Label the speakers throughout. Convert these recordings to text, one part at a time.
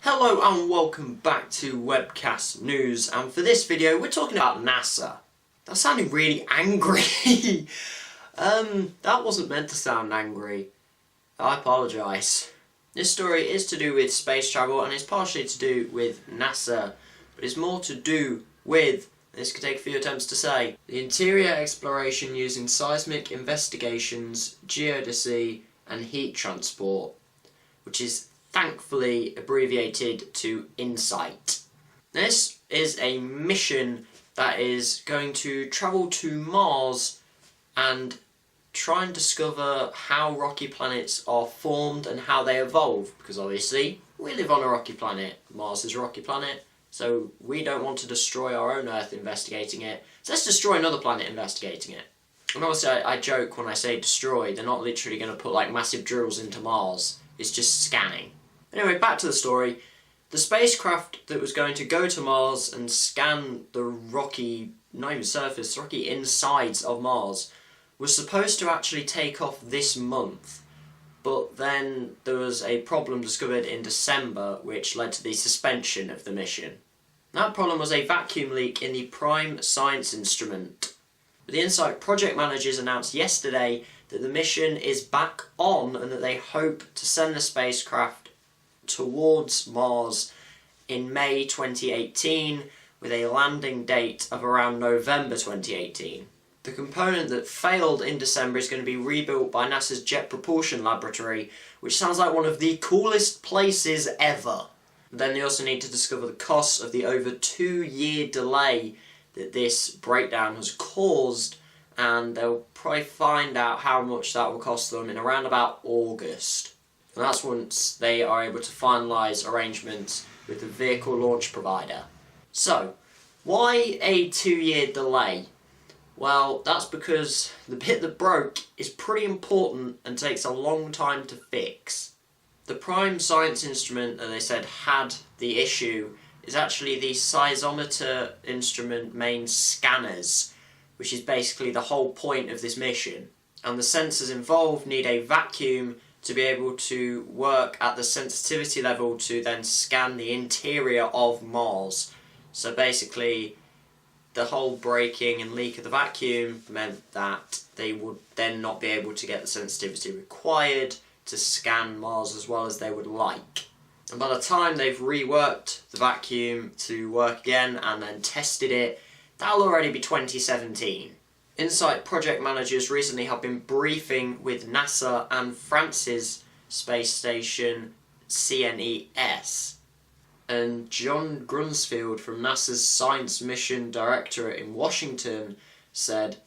Speaker 1: Hello and welcome back to Webcast News, and for this video we're talking about NASA. That sounded really angry. That wasn't meant to sound angry. I apologise. This story is to do with space travel and it's partially to do with NASA, but it's more to do with, this could take a few attempts to say, the interior exploration using seismic investigations, geodesy and heat transport, which is thankfully abbreviated to InSight. This is a mission that is going to travel to Mars and try and discover how rocky planets are formed and how they evolve, because obviously we live on a rocky planet. Mars is a rocky planet, so we don't want to destroy our own Earth investigating it, so let's destroy another planet investigating it. And obviously I joke when I say destroy, they're not literally going to put like massive drills into Mars, it's just scanning. Anyway, back to the story. The spacecraft that was going to go to Mars and scan the rocky, not even surface, rocky insides of Mars was supposed to actually take off this month, but then there was a problem discovered in December which led to the suspension of the mission. That problem was a vacuum leak in the prime science instrument. The InSight project managers announced yesterday that the mission is back on and that they hope to send the spacecraft towards Mars in May 2018 with a landing date of around November 2018. The component that failed in December is going to be rebuilt by NASA's Jet Propulsion Laboratory, which sounds like one of the coolest places ever. Then they also need to discover the costs of the over 2-year delay that this breakdown has caused, and they'll probably find out how much that will cost them in around about August. And that's once they are able to finalise arrangements with the vehicle launch provider. So, why a 2-year delay? Well, that's because the bit that broke is pretty important and takes a long time to fix. The prime science instrument that they said had the issue is actually the seismometer instrument main scanners, which is basically the whole point of this mission. And the sensors involved need a vacuum to be able to work at the sensitivity level to then scan the interior of Mars. So basically, the whole breaking and leak of the vacuum meant that they would then not be able to get the sensitivity required to scan Mars as well as they would like. And by the time they've reworked the vacuum to work again and then tested it, that'll already be 2017. InSight project managers recently have been briefing with NASA and France's space station CNES. And John Grunsfield from NASA's Science Mission Directorate in Washington said,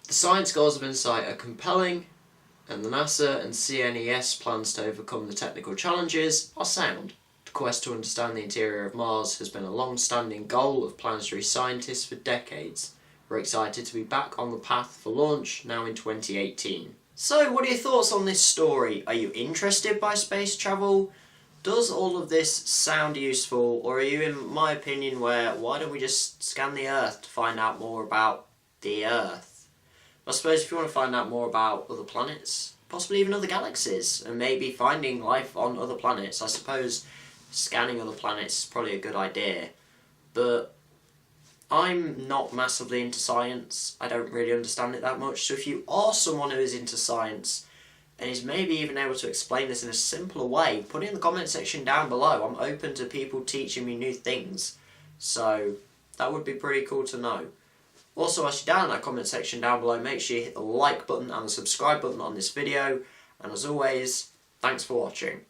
Speaker 1: "The science goals of InSight are compelling, and the NASA and CNES plans to overcome the technical challenges are sound. The quest to understand the interior of Mars has been a long-standing goal of planetary scientists for decades. We're excited to be back on the path for launch now in 2018. So, what are your thoughts on this story? Are you interested by space travel? Does all of this sound useful, or are you, in my opinion, where why don't we just scan the Earth to find out more about the Earth? I suppose if you want to find out more about other planets, possibly even other galaxies, and maybe finding life on other planets, I suppose scanning other planets is probably a good idea. But I'm not massively into science, I don't really understand it that much, so if you are someone who is into science and is maybe even able to explain this in a simpler way, put it in the comment section down below. I'm open to people teaching me new things, so that would be pretty cool to know. Also, as you're down in that comment section down below, make sure you hit the like button and the subscribe button on this video, and as always, thanks for watching.